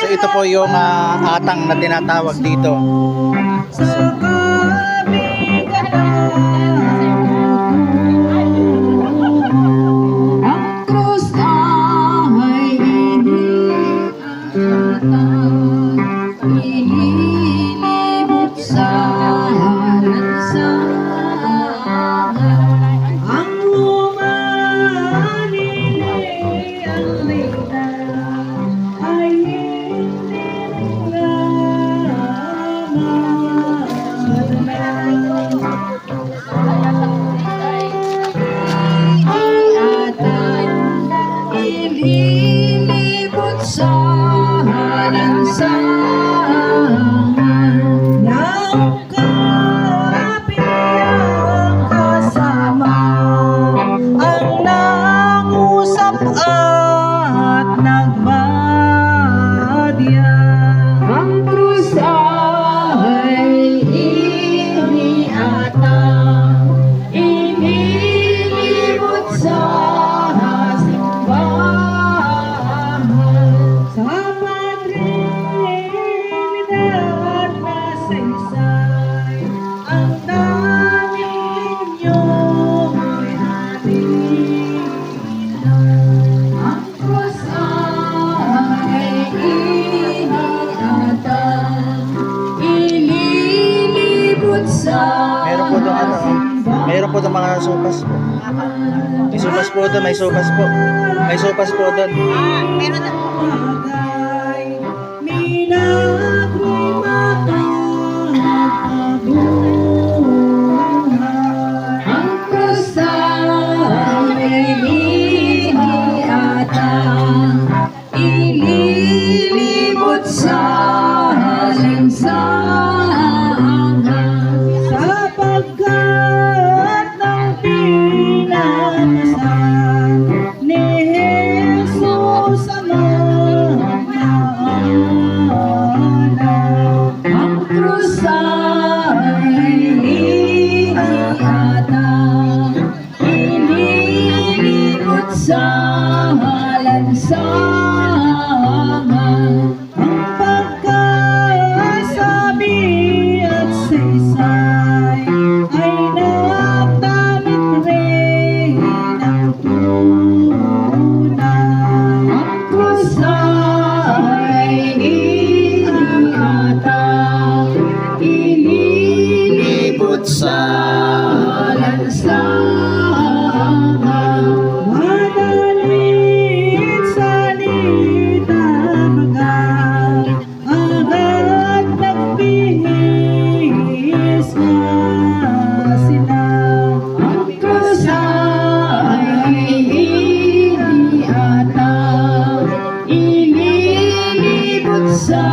So ito po yung atang na tinatawag dito. Ililibot sa halansangan ng kapiyang kasama ang nangusap at nagbadya. Ang krus ay iniatang ililibot sa Meron po doon mga sopas po. May sopas po doon, may sopas po. May sopas po doon. Meron na. Ang krus ay iniatang ililibot sa halansangan sapagkat ng pinagpasan ni Jesus amang maalam. Ang krus ay iniatang ililibot sa halansangan ang pagkasabi at saysay ay nagdamit rin ng tunay. Ang krus ay iniatang ililibot sa halansangan. Madalit salita magat, agad nagbihis nga sila. Ang krus ay iniatang ililibot sa